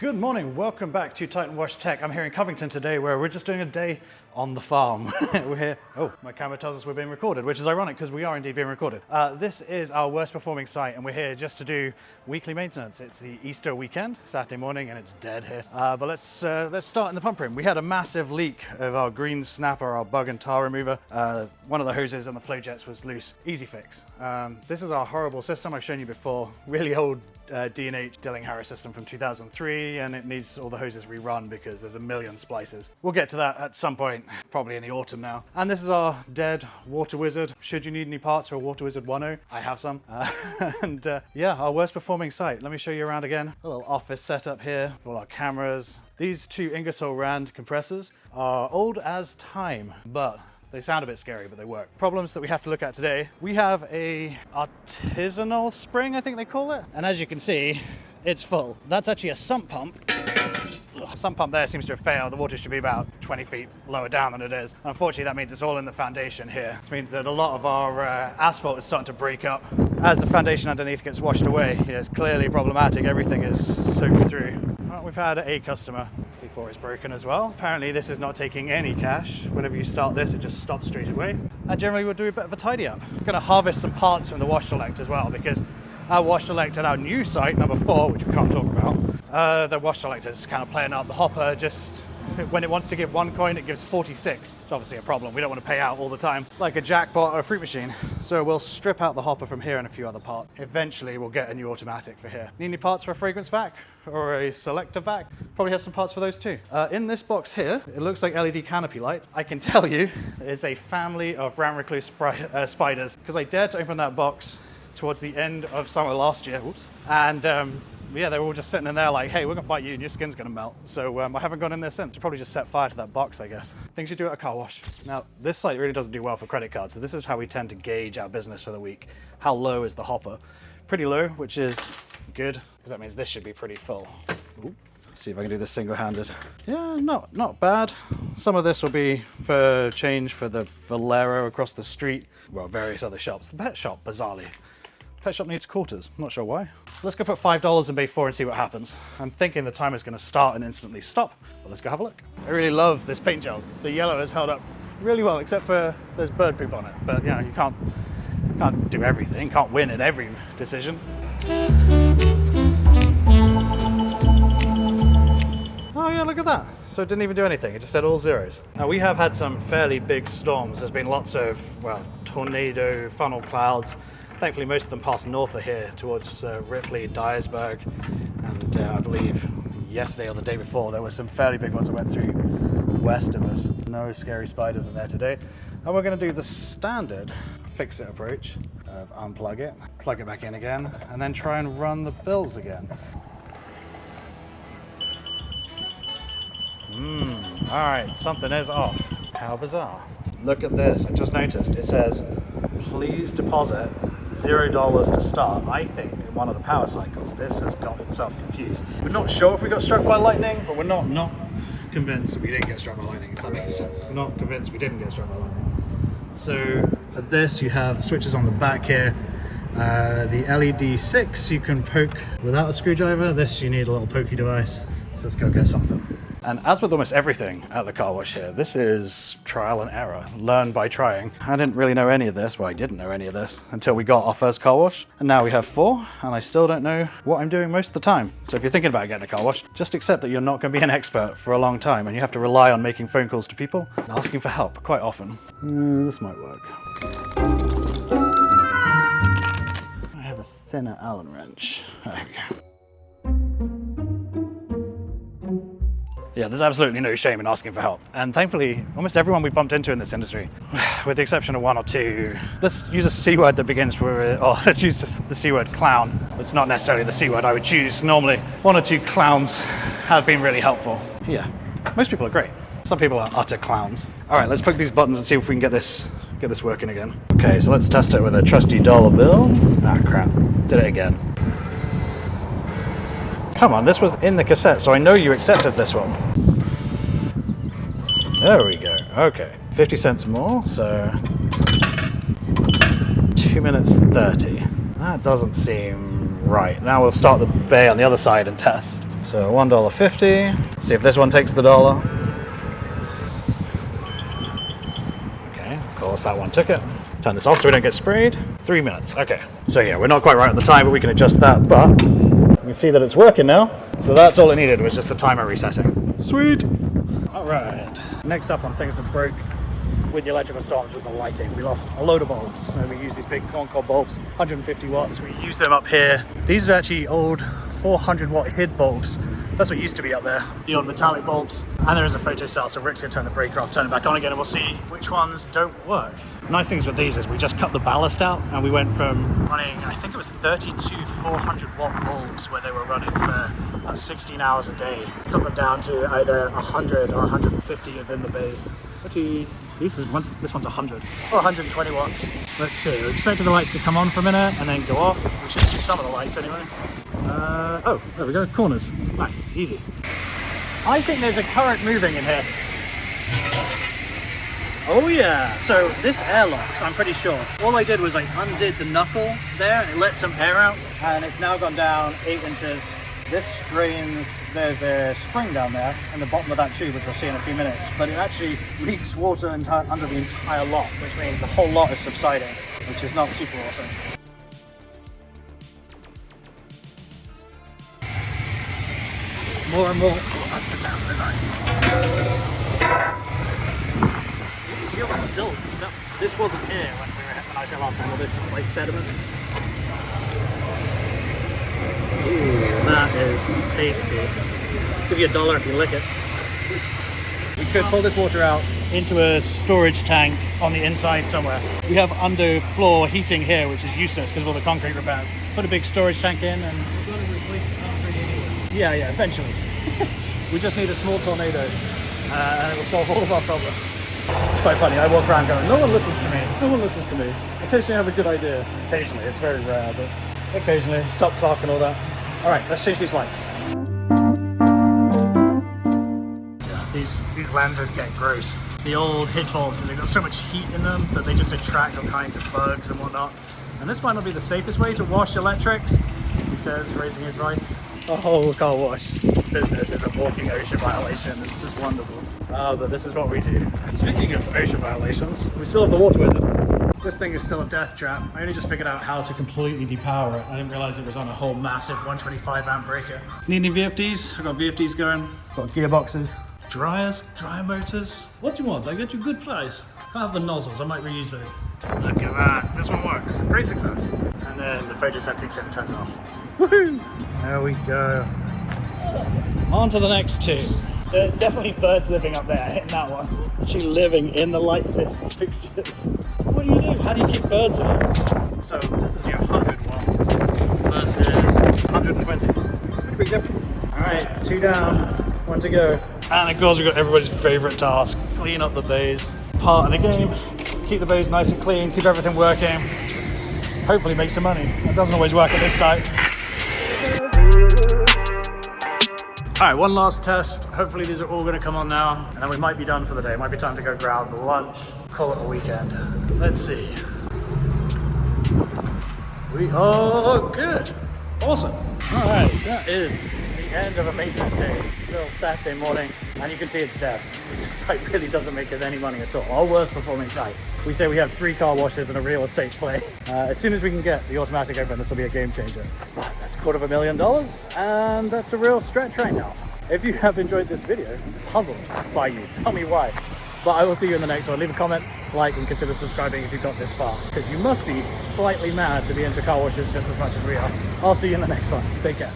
Good morning, welcome back to Titan Wash Tech. I'm here in Covington today where we're just doing a day on the farm. We're here, oh, my camera tells us we're being recorded, which is ironic because we are indeed being recorded. This is our worst performing site and we're here just to do weekly maintenance. It's the Easter weekend, Saturday morning, and it's dead here. But let's start in the pump room. We had a massive leak of our green snapper, our bug and tar remover. One of the hoses on the flow jets was loose. Easy fix. This is our horrible system I've shown you before. Really old D&H Dilling-Harris system from 2003, and it needs all the hoses rerun because there's a million splices. We'll get to that at some point, probably in the autumn now. And this is our dead Water Wizard. Should you need any parts for a Water Wizard 1.0, I have some. Yeah, our worst performing site. Let me show you around again. A little office setup here with all our cameras. These two Ingersoll Rand compressors are old as time, but they sound a bit scary, but they work. Problems that we have to look at today. We have a artisanal spring, I think they call it. And as you can see, it's full. That's actually a sump pump. Sump pump there seems to have failed. The water should be about 20 feet lower down than it is. Unfortunately, that means it's all in the foundation here. Which means that a lot of our asphalt is starting to break up. As the foundation underneath gets washed away, it's clearly problematic. Everything is soaked through. Well, we've had a customer before it's broken as well. Apparently this is not taking any cash. Whenever you start this, it just stops straight away. I generally will do a bit of a tidy up. I'm going to harvest some parts from the wash select as well, because our wash select at our new site, number 4, which we can't talk about, the wash select is kind of playing out the hopper. Just when it wants to give 1 coin, it gives 46. It's obviously a problem. We don't want to pay out all the time like a jackpot or a fruit machine. So we'll strip out the hopper from here and a few other parts. Eventually we'll get a new automatic for here. Need any parts for a fragrance vac or a selector vac? Probably have some parts for those too. In this box here, it looks like LED canopy lights. I can tell you it's a family of brown recluse spiders, because I dared to open that box towards the end of summer last year. Oops. And yeah, they were all just sitting in there like, hey, we're gonna bite you and your skin's gonna melt. So I haven't gone in there since. Probably just set fire to that box, I guess. Things you do at a car wash. Now, this site really doesn't do well for credit cards. So this is how we tend to gauge our business for the week. How low is the hopper? Pretty low, which is good, because that means this should be pretty full. Ooh. See if I can do this single-handed. Yeah, not bad. Some of this will be for change for the Valero across the street. Well, various other shops. The pet shop, bizarrely. Pet shop needs quarters, I'm not sure why. Let's go put $5 in bay 4 and see what happens. I'm thinking the timer's gonna start and instantly stop. Well, let's go have a look. I really love this paint job. The yellow has held up really well, except for there's bird poop on it. But you know, you can't do everything, can't win at every decision. Oh yeah, look at that. So it didn't even do anything, it just said all zeros. Now we have had some fairly big storms. There's been lots of, well, tornado funnel clouds. Thankfully, most of them passed north of here towards Ripley, Dyersburg, and I believe yesterday or the day before there were some fairly big ones that went through west of us. No scary spiders in there today. And we're going to do the standard fix-it approach of unplug it, plug it back in again, and then try and run the bills again. All right, something is off. How bizarre. Look at this, I just noticed. It says, please deposit $0 to start. I think in one of the power cycles, this has got itself confused. We're not sure if we got struck by lightning, but we're not convinced that we didn't get struck by lightning, if that makes sense. We're not convinced we didn't get struck by lightning. So for this, you have the switches on the back here. The LED 6 you can poke without a screwdriver. This you need a little pokey device. So let's go get something. And as with almost everything at the car wash here, this is trial and error, learn by trying. I didn't really know any of this, well I didn't know any of this until we got our first car wash. And now we have 4, and I still don't know what I'm doing most of the time. So if you're thinking about getting a car wash, just accept that you're not going to be an expert for a long time, and you have to rely on making phone calls to people and asking for help quite often. This might work. I have a thinner Allen wrench. There we go. Yeah, there's absolutely no shame in asking for help. And thankfully, almost everyone we bumped into in this industry, with the exception of 1 or 2, let's use a C word that begins with, or let's use the C word clown. It's not necessarily the C word I would choose normally. 1 or 2 clowns have been really helpful. Yeah, most people are great. Some people are utter clowns. All right, let's poke these buttons and see if we can get this working again. Okay, so let's test it with a trusty dollar bill. Ah, crap, did it again. Come on, this was in the cassette, so I know you accepted this one. There we go, okay. 50 cents more, so 2 minutes 30. That doesn't seem right. Now we'll start the bay on the other side and test. So $1.50. See if this one takes the dollar. Okay, of course that one took it. Turn this off so we don't get sprayed. 3 minutes, okay. So yeah, we're not quite right at the time, but we can adjust that, but you can see that it's working now. So that's all it needed, was just the timer resetting. Sweet. All right. Next up on things that broke with the electrical storms was the lighting. We lost a load of bulbs. We use these big corncob bulbs, 150 watts. We use them up here. These are actually old 400 watt HID bulbs. That's what used to be up there, the old metallic bulbs. And there is a photo cell, so Rick's gonna turn the breaker off, turn it back on again, and we'll see which ones don't work. Nice things with these is we just cut the ballast out, and we went from running, I think it was 32 400 watt bulbs where they were running for about 16 hours a day. Cut them down to either 100 or 150 within the bays. Actually, this one's 100 or 120 watts. Let's see, we're expecting the lights to come on for a minute and then go off. We should see some of the lights anyway. Oh, there we go, corners. Nice, easy. I think there's a current moving in here. Oh yeah, so this air locks, I'm pretty sure. All I did was I undid the knuckle there and it let some air out, and it's now gone down 8 inches. This drains, there's a spring down there in the bottom of that tube, which we'll see in a few minutes, but it actually leaks water under the entire lot, which means the whole lot is subsiding, which is not super awesome. More and more up and down the design. You can see all the silt. This wasn't here when I was here last time, all this like sediment. Ooh, that is tasty. Give you $1 if you lick it. We could pull this water out into a storage tank on the inside somewhere. We have underfloor heating here, which is useless because of all the concrete repairs. Put a big storage tank in and yeah, eventually. We just need a small tornado and it will solve all of our problems. It's quite funny, I walk around going, no one listens to me, no one listens to me. Occasionally I have a good idea. Occasionally, it's very rare, but occasionally. Stop clock and all that. All right, let's change these lights. Yeah, these lenses get gross. The old HID bulbs, and they've got so much heat in them that they just attract all kinds of bugs and whatnot. And this might not be the safest way to wash electrics, he says, raising his voice. The whole car wash business is a walking OSHA violation. It's just wonderful. Oh, but this is what we do. Speaking of OSHA violations, we still have the water wizard. This thing is still a death trap. I only just figured out how to completely depower it. I didn't realize it was on a whole massive 125 amp breaker. Need any VFDs? I've got VFDs going. Got gearboxes. Dryers, dryer motors. What do you want? I get you a good price. Can't have the nozzles, I might reuse those. Look at that, this one works. Great success. And then the photo cell kicks in and turns it off. Woohoo! There we go. On to the next two. There's definitely birds living up there, hitting that one. Actually living in the light fixtures. What do you do? How do you keep birds in? So this is your 100 watt versus 120. Pretty big difference. All right, 2 down, 1 to go. And of course we've got everybody's favorite task, clean up the bays. Part of the game, keep the bays nice and clean, keep everything working. Hopefully make some money. That doesn't always work at this site. All right, one last test. Hopefully these are all gonna come on now, and then we might be done for the day. It might be time to go grab lunch, call it a weekend. Let's see. We are good. Awesome. All right, that is the end of a maintenance day. Still Saturday morning, and you can see it's dead. This site really doesn't make us any money at all. Our worst performing site. We say we have 3 car washes and a real estate play. As soon as we can get the automatic open, this will be a game changer. But that's $250,000, and that's a real stretch right now. If you have enjoyed this video, puzzled by you, tell me why. But I will see you in the next one. Leave a comment, like, and consider subscribing if you've got this far, because you must be slightly mad to be into car washes just as much as we are. I'll see you in the next one. Take care.